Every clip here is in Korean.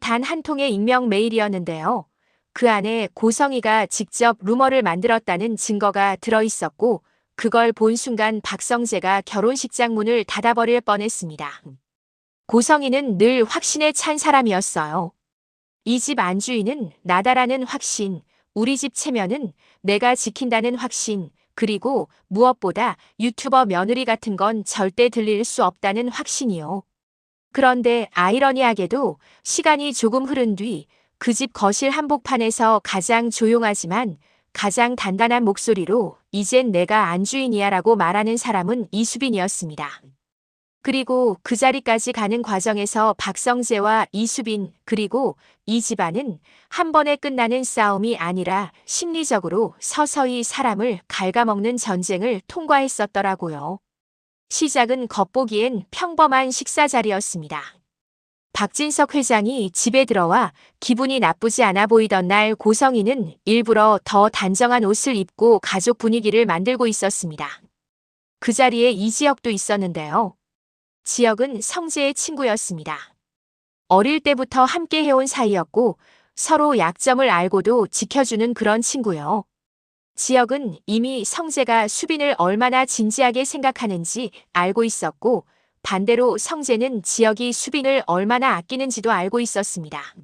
단 한 통의 익명 메일이었는데요. 그 안에 고성이가 직접 루머를 만들었다는 증거가 들어있었고, 그걸 본 순간 박성재가 결혼식장 문을 닫아버릴 뻔했습니다. 고성이는 늘 확신에 찬 사람이었어요. 이 집 안주인은 나다라는 확신, 우리 집 체면은 내가 지킨다는 확신, 그리고 무엇보다 유튜버 며느리 같은 건 절대 들릴 수 없다는 확신이요. 그런데 아이러니하게도 시간이 조금 흐른 뒤 그 집 거실 한복판에서 가장 조용하지만 가장 단단한 목소리로 이젠 내가 안주인이야 라고 말하는 사람은 이수빈이었습니다. 그리고 그 자리까지 가는 과정에서 박성재와 이수빈 그리고 이 집안은 한 번에 끝나는 싸움이 아니라 심리적으로 서서히 사람을 갉아먹는 전쟁을 통과했었더라고요. 시작은 겉보기엔 평범한 식사 자리였습니다. 박진석 회장이 집에 들어와 기분이 나쁘지 않아 보이던 날 고성이는 일부러 더 단정한 옷을 입고 가족 분위기를 만들고 있었습니다. 그 자리에 이지혁도 있었는데요. 지혁은 성재의 친구였습니다. 어릴 때부터 함께 해온 사이였고 서로 약점을 알고도 지켜주는 그런 친구요. 지혁은 이미 성재가 수빈을 얼마나 진지하게 생각하는지 알고 있었고 반대로 성재는 지혁이 수빈을 얼마나 아끼는지도 알고 있었습니다.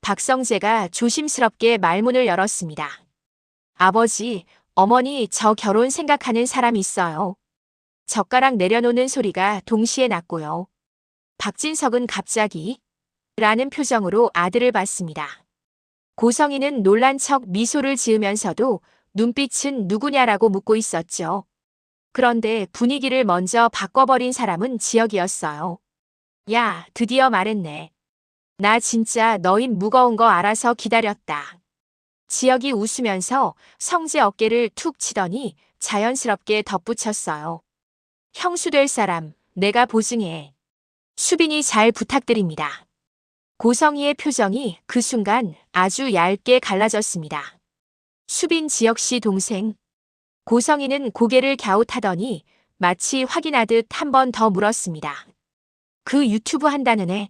박성재가 조심스럽게 말문을 열었습니다. 아버지, 어머니 저 결혼 생각하는 사람 있어요. 젓가락 내려놓는 소리가 동시에 났고요. 박진석은 갑자기 라는 표정으로 아들을 봤습니다. 고성이는 놀란 척 미소를 지으면서도 눈빛은 누구냐라고 묻고 있었죠. 그런데 분위기를 먼저 바꿔버린 사람은 지혁이었어요. 야, 드디어 말했네. 나 진짜 너 입 무거운 거 알아서 기다렸다. 지혁이 웃으면서 성재 어깨를 툭 치더니 자연스럽게 덧붙였어요. 형수 될 사람, 내가 보증해. 수빈이 잘 부탁드립니다. 고성이의 표정이 그 순간 아주 얇게 갈라졌습니다. 수빈 지혁 씨 동생. 고성이는 고개를 갸웃하더니 마치 확인하듯 한 번 더 물었습니다. 그 유튜브 한다는 애.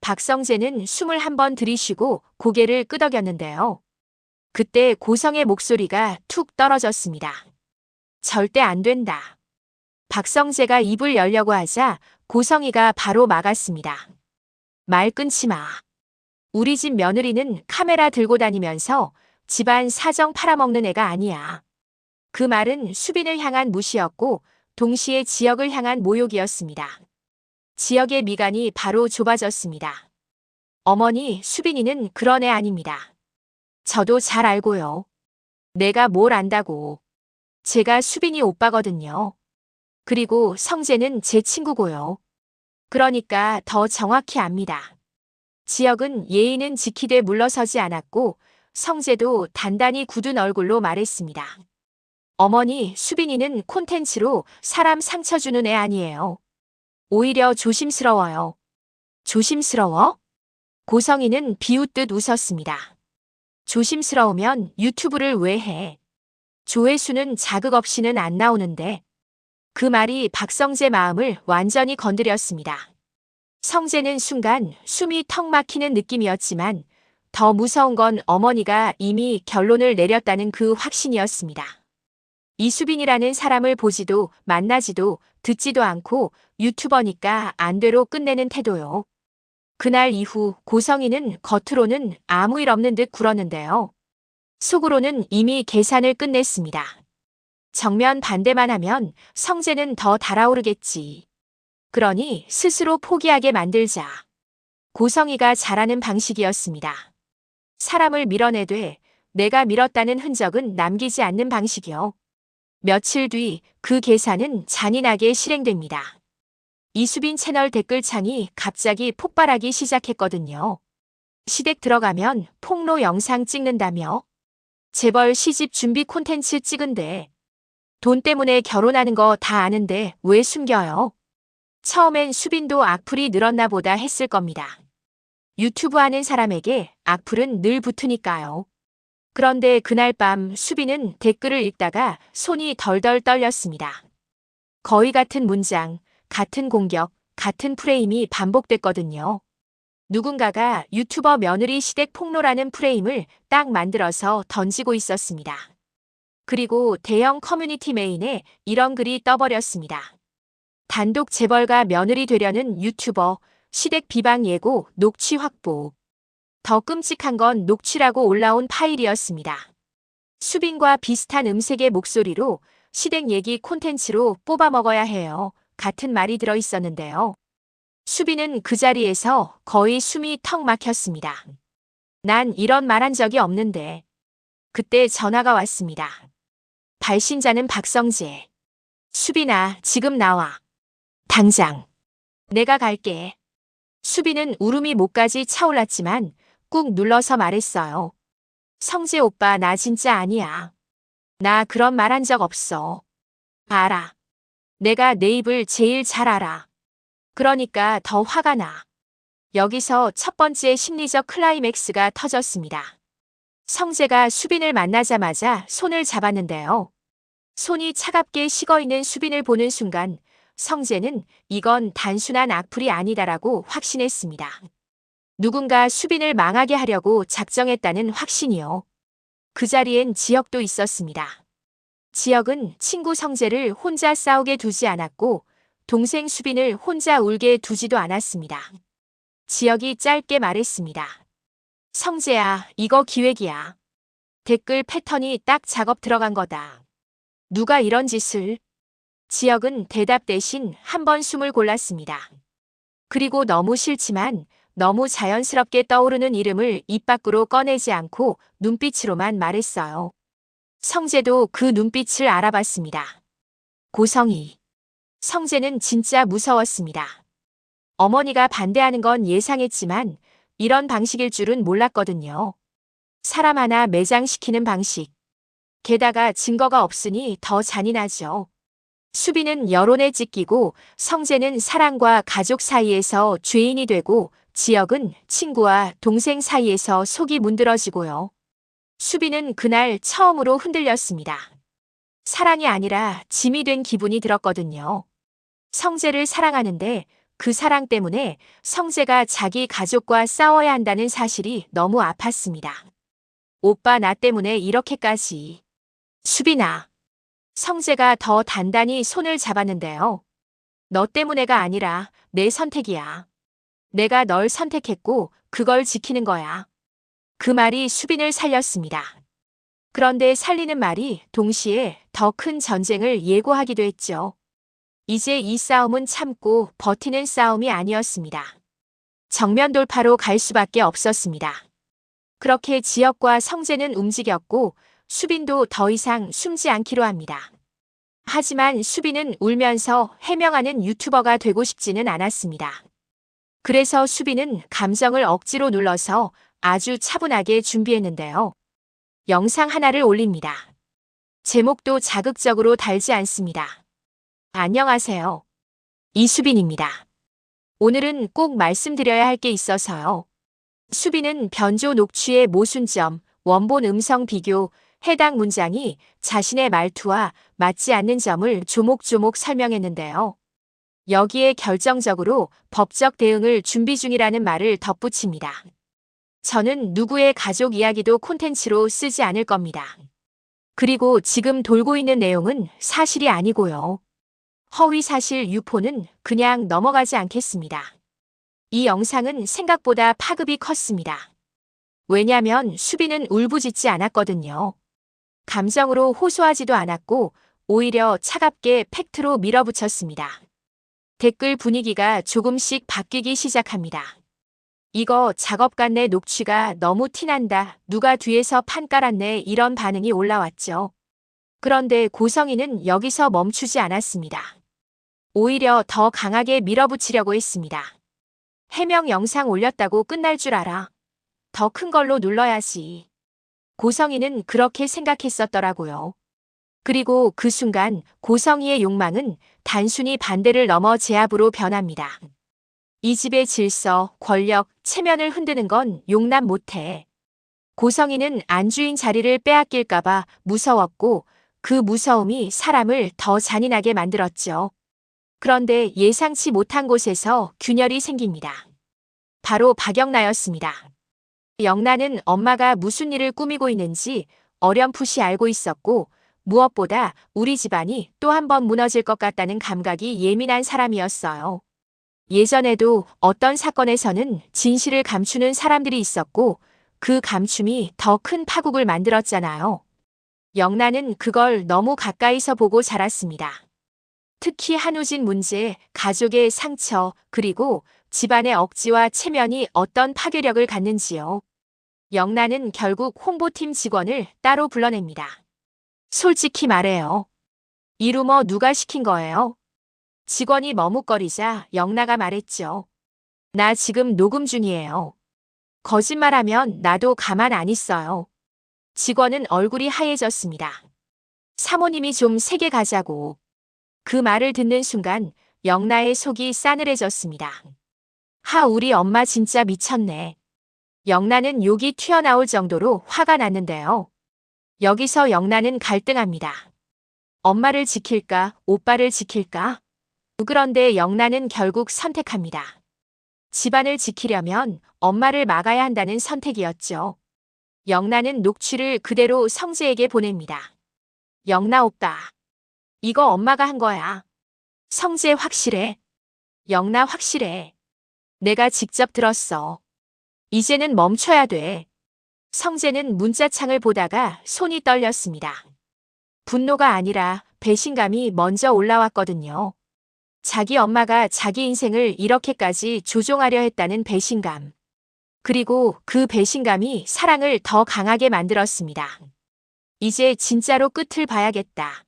박성재는 숨을 한 번 들이쉬고 고개를 끄덕였는데요. 그때 고성의 목소리가 툭 떨어졌습니다. 절대 안 된다. 박성재가 입을 열려고 하자 고성이가 바로 막았습니다. 말 끊지 마. 우리 집 며느리는 카메라 들고 다니면서 집안 사정 팔아먹는 애가 아니야. 그 말은 수빈을 향한 무시였고 동시에 지혁을 향한 모욕이었습니다. 지혁의 미간이 바로 좁아졌습니다. 어머니, 수빈이는 그런 애 아닙니다. 저도 잘 알고요. 내가 뭘 안다고. 제가 수빈이 오빠거든요. 그리고 성재는 제 친구고요. 그러니까 더 정확히 압니다. 지혁은 예의는 지키되 물러서지 않았고 성재도 단단히 굳은 얼굴로 말했습니다. 어머니, 수빈이는 콘텐츠로 사람 상처 주는 애 아니에요. 오히려 조심스러워요. 조심스러워? 고성이는 비웃듯 웃었습니다. 조심스러우면 유튜브를 왜 해? 조회수는 자극 없이는 안 나오는데. 그 말이 박성재 마음을 완전히 건드렸습니다. 성재는 순간 숨이 턱 막히는 느낌이었지만 더 무서운 건 어머니가 이미 결론을 내렸다는 그 확신이었습니다. 이수빈이라는 사람을 보지도 만나지도 듣지도 않고 유튜버니까 안되로 끝내는 태도요. 그날 이후 고성이는 겉으로는 아무 일 없는 듯 굴었는데요. 속으로는 이미 계산을 끝냈습니다. 정면 반대만 하면 성재는 더 달아오르겠지. 그러니 스스로 포기하게 만들자. 고성이가 잘하는 방식이었습니다. 사람을 밀어내되 내가 밀었다는 흔적은 남기지 않는 방식이요. 며칠 뒤 그 계산은 잔인하게 실행됩니다. 이수빈 채널 댓글창이 갑자기 폭발하기 시작했거든요. 시댁 들어가면 폭로 영상 찍는다며? 재벌 시집 준비 콘텐츠 찍은데. 돈 때문에 결혼하는 거 다 아는데 왜 숨겨요? 처음엔 수빈도 악플이 늘었나 보다 했을 겁니다. 유튜브 하는 사람에게 악플은 늘 붙으니까요. 그런데 그날 밤 수빈은 댓글을 읽다가 손이 덜덜 떨렸습니다. 거의 같은 문장, 같은 공격, 같은 프레임이 반복됐거든요. 누군가가 유튜버 며느리 시댁 폭로라는 프레임을 딱 만들어서 던지고 있었습니다. 그리고 대형 커뮤니티 메인에 이런 글이 떠버렸습니다. 단독 재벌가 며느리 되려는 유튜버, 시댁 비방 예고, 녹취 확보. 더 끔찍한 건 녹취라고 올라온 파일이었습니다. 수빈과 비슷한 음색의 목소리로 시댁 얘기 콘텐츠로 뽑아 먹어야 해요. 같은 말이 들어있었는데요. 수빈은 그 자리에서 거의 숨이 턱 막혔습니다. 난 이런 말 한 적이 없는데. 그때 전화가 왔습니다. 발신자는 박성재. 수빈아, 지금 나와. 당장. 내가 갈게. 수빈은 울음이 목까지 차올랐지만 꾹 눌러서 말했어요. 성재 오빠, 나 진짜 아니야. 나 그런 말 한 적 없어. 알아. 내가 내 입을 제일 잘 알아. 그러니까 더 화가 나. 여기서 첫 번째 심리적 클라이맥스가 터졌습니다. 성재가 수빈을 만나자마자 손을 잡았는데요. 손이 차갑게 식어있는 수빈을 보는 순간 성재는 이건 단순한 악플이 아니다라고 확신했습니다. 누군가 수빈을 망하게 하려고 작정했다는 확신이요. 그 자리엔 지혁도 있었습니다. 지혁은 친구 성재를 혼자 싸우게 두지 않았고 동생 수빈을 혼자 울게 두지도 않았습니다. 지혁이 짧게 말했습니다. 성재야, 이거 기획이야. 댓글 패턴이 딱 작업 들어간 거다. 누가 이런 짓을? 지혁은 대답 대신 한 번 숨을 골랐습니다. 그리고 너무 싫지만 너무 자연스럽게 떠오르는 이름을 입 밖으로 꺼내지 않고 눈빛으로만 말했어요. 성재도 그 눈빛을 알아봤습니다. 고성희. 성재는 진짜 무서웠습니다. 어머니가 반대하는 건 예상했지만 이런 방식일 줄은 몰랐거든요. 사람 하나 매장시키는 방식. 게다가 증거가 없으니 더 잔인하죠. 수빈은 여론에 찢기고 성재는 사랑과 가족 사이에서 죄인이 되고 지혁은 친구와 동생 사이에서 속이 문드러지고요. 수빈은 그날 처음으로 흔들렸습니다. 사랑이 아니라 짐이 된 기분이 들었거든요. 성재를 사랑하는데 그 사랑 때문에 성재가 자기 가족과 싸워야 한다는 사실이 너무 아팠습니다. 오빠, 나 때문에 이렇게까지. 수빈아. 성재가 더 단단히 손을 잡았는데요. 너 때문에가 아니라 내 선택이야. 내가 널 선택했고 그걸 지키는 거야. 그 말이 수빈을 살렸습니다. 그런데 살리는 말이 동시에 더 큰 전쟁을 예고하기도 했죠. 이제 이 싸움은 참고 버티는 싸움이 아니었습니다. 정면 돌파로 갈 수밖에 없었습니다. 그렇게 지혁과 성재는 움직였고 수빈도 더 이상 숨지 않기로 합니다. 하지만 수빈은 울면서 해명하는 유튜버가 되고 싶지는 않았습니다. 그래서 수빈은 감정을 억지로 눌러서 아주 차분하게 준비했는데요. 영상 하나를 올립니다. 제목도 자극적으로 달지 않습니다. 안녕하세요. 이수빈입니다. 오늘은 꼭 말씀드려야 할 게 있어서요. 수빈은 변조 녹취의 모순점, 원본 음성 비교, 해당 문장이 자신의 말투와 맞지 않는 점을 조목조목 설명했는데요. 여기에 결정적으로 법적 대응을 준비 중이라는 말을 덧붙입니다. 저는 누구의 가족 이야기도 콘텐츠로 쓰지 않을 겁니다. 그리고 지금 돌고 있는 내용은 사실이 아니고요. 허위사실 유포는 그냥 넘어가지 않겠습니다. 이 영상은 생각보다 파급이 컸습니다. 왜냐면 수빈은 울부짖지 않았거든요. 감정으로 호소하지도 않았고 오히려 차갑게 팩트로 밀어붙였습니다. 댓글 분위기가 조금씩 바뀌기 시작합니다. 이거 작업간 내 녹취가 너무 티난다. 누가 뒤에서 판 깔았네. 이런 반응이 올라왔죠. 그런데 고성희는 여기서 멈추지 않았습니다. 오히려 더 강하게 밀어붙이려고 했습니다. 해명 영상 올렸다고 끝날 줄 알아. 더 큰 걸로 눌러야지. 고성희는 그렇게 생각했었더라고요. 그리고 그 순간 고성희의 욕망은 단순히 반대를 넘어 제압으로 변합니다. 이 집의 질서, 권력, 체면을 흔드는 건 용납 못해. 고성희는 안주인 자리를 빼앗길까봐 무서웠고 그 무서움이 사람을 더 잔인하게 만들었죠. 그런데 예상치 못한 곳에서 균열이 생깁니다. 바로 박영나였습니다. 영나는 엄마가 무슨 일을 꾸미고 있는지 어렴풋이 알고 있었고 무엇보다 우리 집안이 또 한 번 무너질 것 같다는 감각이 예민한 사람이었어요. 예전에도 어떤 사건에서는 진실을 감추는 사람들이 있었고 그 감춤이 더 큰 파국을 만들었잖아요. 영나는 그걸 너무 가까이서 보고 자랐습니다. 특히 한우진 문제, 가족의 상처, 그리고 집안의 억지와 체면이 어떤 파괴력을 갖는지요. 영나는 결국 홍보팀 직원을 따로 불러냅니다. 솔직히 말해요. 이 루머 누가 시킨 거예요? 직원이 머뭇거리자 영나가 말했죠. 나 지금 녹음 중이에요. 거짓말하면 나도 가만 안 있어요. 직원은 얼굴이 하얘졌습니다. 사모님이 좀 세게 가자고. 그 말을 듣는 순간 영나의 속이 싸늘해졌습니다. 우리 엄마 진짜 미쳤네. 영나는 욕이 튀어나올 정도로 화가 났는데요. 여기서 영나는 갈등합니다. 엄마를 지킬까, 오빠를 지킬까? 그런데 영나는 결국 선택합니다. 집안을 지키려면 엄마를 막아야 한다는 선택이었죠. 영나는 녹취를 그대로 성재에게 보냅니다. 영나 오빠. 이거 엄마가 한 거야. 성재 확실해? 영나 확실해. 내가 직접 들었어. 이제는 멈춰야 돼. 성재는 문자창을 보다가 손이 떨렸습니다. 분노가 아니라 배신감이 먼저 올라왔거든요. 자기 엄마가 자기 인생을 이렇게까지 조종하려 했다는 배신감. 그리고 그 배신감이 사랑을 더 강하게 만들었습니다. 이제 진짜로 끝을 봐야겠다.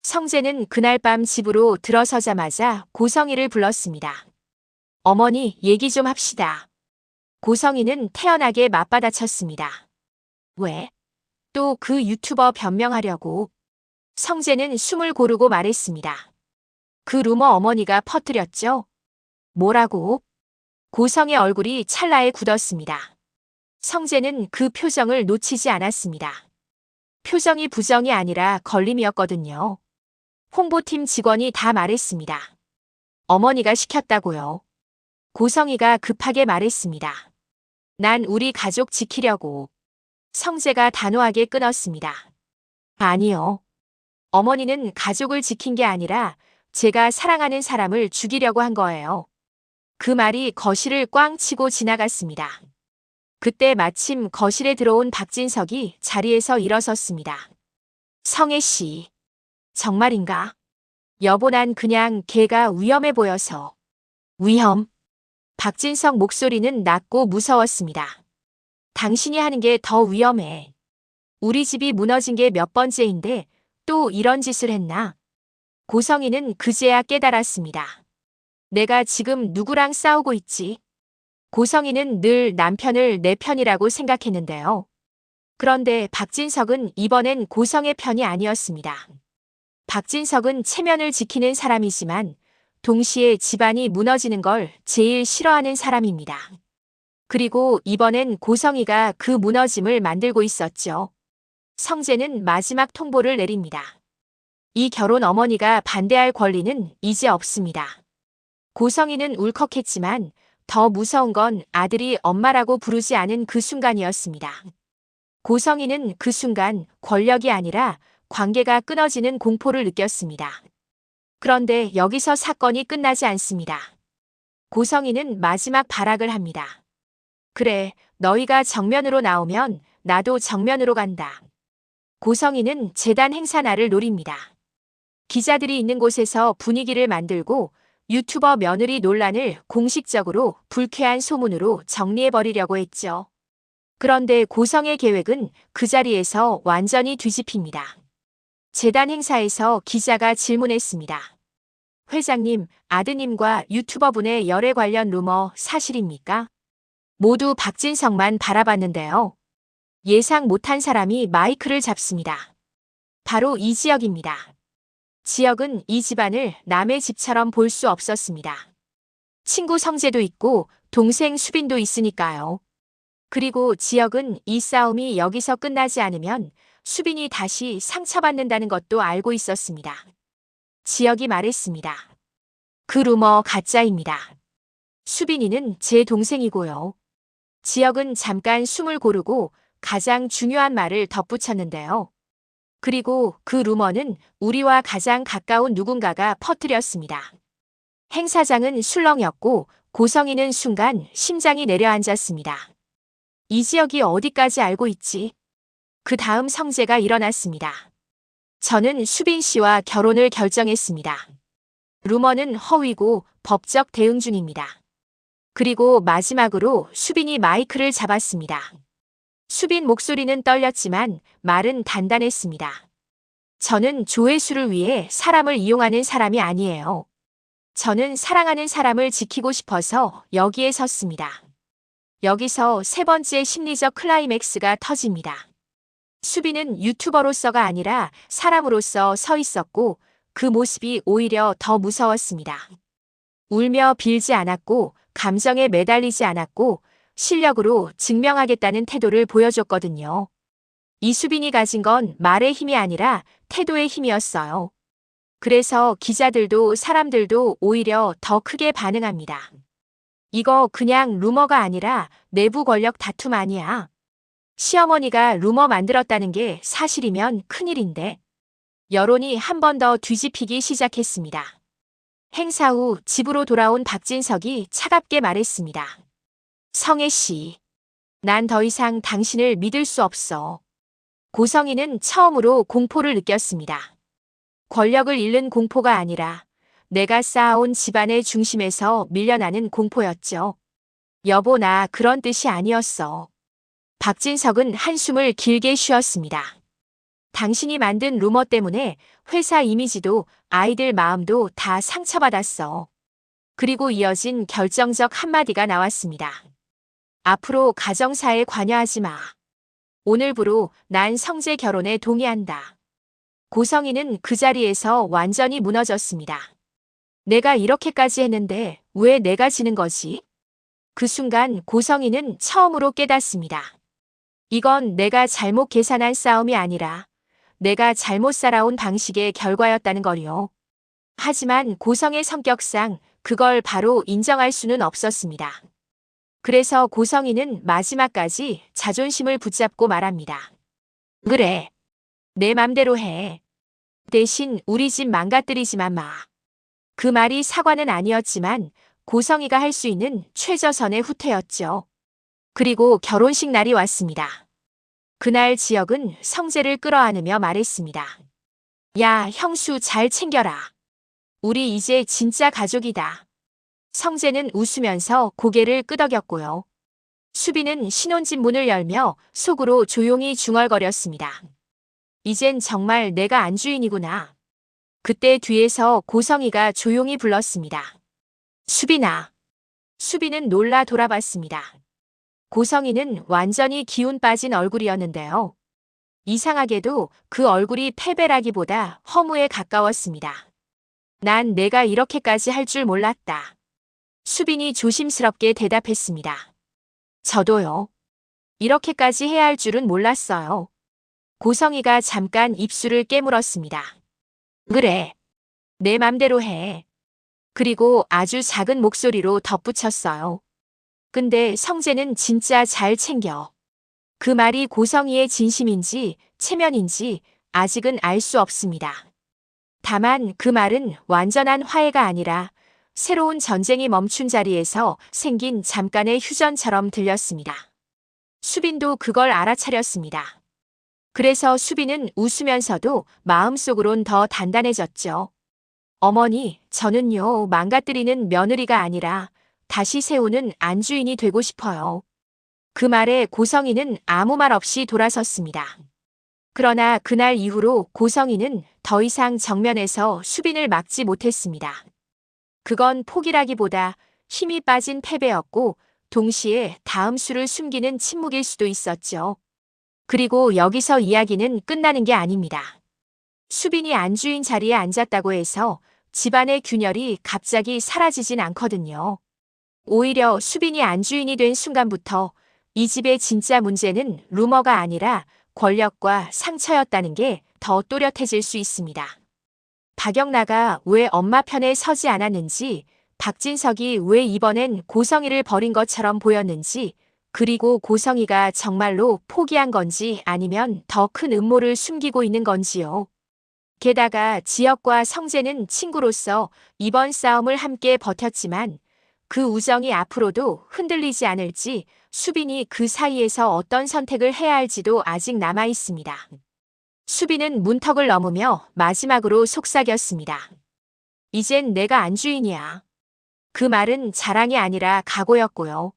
성재는 그날 밤 집으로 들어서자마자 고성이를 불렀습니다. 어머니, 얘기 좀 합시다. 고성이는 태연하게 맞받아쳤습니다. 왜? 또 그 유튜버 변명하려고. 성재는 숨을 고르고 말했습니다. 그 루머 어머니가 퍼뜨렸죠? 뭐라고? 고성의 얼굴이 찰나에 굳었습니다. 성재는 그 표정을 놓치지 않았습니다. 표정이 부정이 아니라 걸림이었거든요. 홍보팀 직원이 다 말했습니다. 어머니가 시켰다고요. 고성이가 급하게 말했습니다. 난 우리 가족 지키려고. 성재가 단호하게 끊었습니다. 아니요. 어머니는 가족을 지킨 게 아니라 제가 사랑하는 사람을 죽이려고 한 거예요. 그 말이 거실을 꽝 치고 지나갔습니다. 그때 마침 거실에 들어온 박진석이 자리에서 일어섰습니다. 성애 씨. 정말인가? 여보, 난 그냥 걔가 위험해 보여서. 위험? 박진석 목소리는 낮고 무서웠습니다. 당신이 하는 게 더 위험해. 우리 집이 무너진 게 몇 번째인데 또 이런 짓을 했나? 고성이는 그제야 깨달았습니다. 내가 지금 누구랑 싸우고 있지? 고성이는 늘 남편을 내 편이라고 생각했는데요. 그런데 박진석은 이번엔 고성의 편이 아니었습니다. 박진석은 체면을 지키는 사람이지만 동시에 집안이 무너지는 걸 제일 싫어하는 사람입니다. 그리고 이번엔 고성이가 그 무너짐을 만들고 있었죠. 성재는 마지막 통보를 내립니다. 이 결혼 어머니가 반대할 권리는 이제 없습니다. 고성이는 울컥했지만 더 무서운 건 아들이 엄마라고 부르지 않은 그 순간이었습니다. 고성이는 그 순간 권력이 아니라 관계가 끊어지는 공포를 느꼈습니다. 그런데 여기서 사건이 끝나지 않습니다. 고성이는 마지막 발악을 합니다. 그래, 너희가 정면으로 나오면 나도 정면으로 간다. 고성이는 재단 행사 날을 노립니다. 기자들이 있는 곳에서 분위기를 만들고 유튜버 며느리 논란을 공식적으로 불쾌한 소문으로 정리해버리려고 했죠. 그런데 고성의 계획은 그 자리에서 완전히 뒤집힙니다. 재단 행사에서 기자가 질문했습니다. 회장님, 아드님과 유튜버분의 열애 관련 루머 사실입니까? 모두 박진석만 바라봤는데요. 예상 못한 사람이 마이크를 잡습니다. 바로 이지혁입니다. 지혁은 이 집안을 남의 집처럼 볼 수 없었습니다. 친구 성재도 있고 동생 수빈도 있으니까요. 그리고 지혁은 이 싸움이 여기서 끝나지 않으면 수빈이 다시 상처받는다는 것도 알고 있었습니다. 지혁이 말했습니다. 그 루머 가짜입니다. 수빈이는 제 동생이고요. 지역은 잠깐 숨을 고르고 가장 중요한 말을 덧붙였는데요. 그리고 그 루머는 우리와 가장 가까운 누군가가 퍼뜨렸습니다. 행사장은 술렁였고 고성이는 순간 심장이 내려앉았습니다. 이 지역이 어디까지 알고 있지? 그 다음 성재가 일어났습니다. 저는 수빈 씨와 결혼을 결정했습니다. 루머는 허위고 법적 대응 중입니다. 그리고 마지막으로 수빈이 마이크를 잡았습니다. 수빈 목소리는 떨렸지만 말은 단단했습니다. 저는 조회수를 위해 사람을 이용하는 사람이 아니에요. 저는 사랑하는 사람을 지키고 싶어서 여기에 섰습니다. 여기서 세 번째 심리적 클라이맥스가 터집니다. 수빈은 유튜버로서가 아니라 사람으로서 서 있었고 그 모습이 오히려 더 무서웠습니다. 울며 빌지 않았고 감정에 매달리지 않았고 실력으로 증명하겠다는 태도를 보여줬거든요. 이수빈이 가진 건 말의 힘이 아니라 태도의 힘이었어요. 그래서 기자들도 사람들도 오히려 더 크게 반응합니다. 이거 그냥 루머가 아니라 내부 권력 다툼 아니야. 시어머니가 루머 만들었다는 게 사실이면 큰일인데. 여론이 한 번 더 뒤집히기 시작했습니다. 행사 후 집으로 돌아온 박진석이 차갑게 말했습니다. 성애 씨, 난 더 이상 당신을 믿을 수 없어. 고성이는 처음으로 공포를 느꼈습니다. 권력을 잃는 공포가 아니라 내가 쌓아온 집안의 중심에서 밀려나는 공포였죠. 여보, 나 그런 뜻이 아니었어. 박진석은 한숨을 길게 쉬었습니다. 당신이 만든 루머 때문에 회사 이미지도 아이들 마음도 다 상처받았어. 그리고 이어진 결정적 한마디가 나왔습니다. 앞으로 가정사에 관여하지 마. 오늘부로 난 성재 결혼에 동의한다. 고성이는 그 자리에서 완전히 무너졌습니다. 내가 이렇게까지 했는데 왜 내가 지는 거지? 그 순간 고성이는 처음으로 깨닫습니다. 이건 내가 잘못 계산한 싸움이 아니라 내가 잘못 살아온 방식의 결과였다는 걸요. 하지만 고성의 성격상 그걸 바로 인정할 수는 없었습니다. 그래서 고성이는 마지막까지 자존심을 붙잡고 말합니다. 그래. 내 맘대로 해. 대신 우리 집 망가뜨리지만 마. 그 말이 사과는 아니었지만 고성이가 할 수 있는 최저선의 후퇴였죠. 그리고 결혼식 날이 왔습니다. 그날 지역은 성재를 끌어안으며 말했습니다. 야, 형수 잘 챙겨라. 우리 이제 진짜 가족이다. 성재는 웃으면서 고개를 끄덕였고요. 수빈은 신혼집 문을 열며 속으로 조용히 중얼거렸습니다. 이젠 정말 내가 안주인이구나. 그때 뒤에서 고성이가 조용히 불렀습니다. 수빈아. 수빈은 놀라 돌아봤습니다. 고성이는 완전히 기운 빠진 얼굴이었는데요. 이상하게도 그 얼굴이 패배라기보다 허무에 가까웠습니다. 난 내가 이렇게까지 할 줄 몰랐다. 수빈이 조심스럽게 대답했습니다. 저도요. 이렇게까지 해야 할 줄은 몰랐어요. 고성이가 잠깐 입술을 깨물었습니다. 그래. 내 맘대로 해. 그리고 아주 작은 목소리로 덧붙였어요. 근데 성재는 진짜 잘 챙겨. 그 말이 고성이의 진심인지 체면인지 아직은 알 수 없습니다. 다만 그 말은 완전한 화해가 아니라 새로운 전쟁이 멈춘 자리에서 생긴 잠깐의 휴전처럼 들렸습니다. 수빈도 그걸 알아차렸습니다. 그래서 수빈은 웃으면서도 마음속으론 더 단단해졌죠. 어머니, 저는요, 망가뜨리는 며느리가 아니라 다시 세우는 안주인이 되고 싶어요. 그 말에 고성이는 아무 말 없이 돌아섰습니다. 그러나 그날 이후로 고성이는 더 이상 정면에서 수빈을 막지 못했습니다. 그건 포기라기보다 힘이 빠진 패배였고 동시에 다음 수를 숨기는 침묵일 수도 있었죠. 그리고 여기서 이야기는 끝나는 게 아닙니다. 수빈이 안주인 자리에 앉았다고 해서 집안의 균열이 갑자기 사라지진 않거든요. 오히려 수빈이 안주인이 된 순간부터 이 집의 진짜 문제는 루머가 아니라 권력과 상처였다는 게 더 또렷해질 수 있습니다. 박영나가 왜 엄마 편에 서지 않았는지, 박진석이 왜 이번엔 고성희를 버린 것처럼 보였는지, 그리고 고성희가 정말로 포기한 건지 아니면 더 큰 음모를 숨기고 있는 건지요. 게다가 지혁과 성재는 친구로서 이번 싸움을 함께 버텼지만 그 우정이 앞으로도 흔들리지 않을지, 수빈이 그 사이에서 어떤 선택을 해야 할지도 아직 남아 있습니다. 수빈은 문턱을 넘으며 마지막으로 속삭였습니다. 이젠 내가 안주인이야. 그 말은 자랑이 아니라 각오였고요.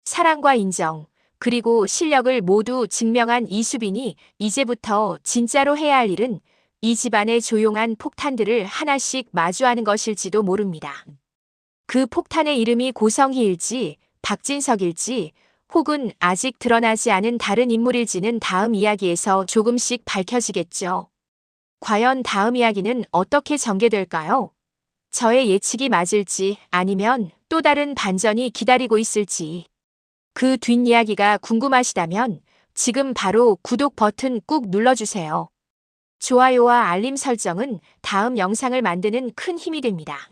사랑과 인정, 그리고 실력을 모두 증명한 이수빈이 이제부터 진짜로 해야 할 일은 이 집안의 조용한 폭탄들을 하나씩 마주하는 것일지도 모릅니다. 그 폭탄의 이름이 고성희일지, 박진석일지, 혹은 아직 드러나지 않은 다른 인물일지는 다음 이야기에서 조금씩 밝혀지겠죠. 과연 다음 이야기는 어떻게 전개될까요? 저의 예측이 맞을지 아니면 또 다른 반전이 기다리고 있을지. 그 뒷이야기가 궁금하시다면 지금 바로 구독 버튼 꾹 눌러주세요. 좋아요와 알림 설정은 다음 영상을 만드는 큰 힘이 됩니다.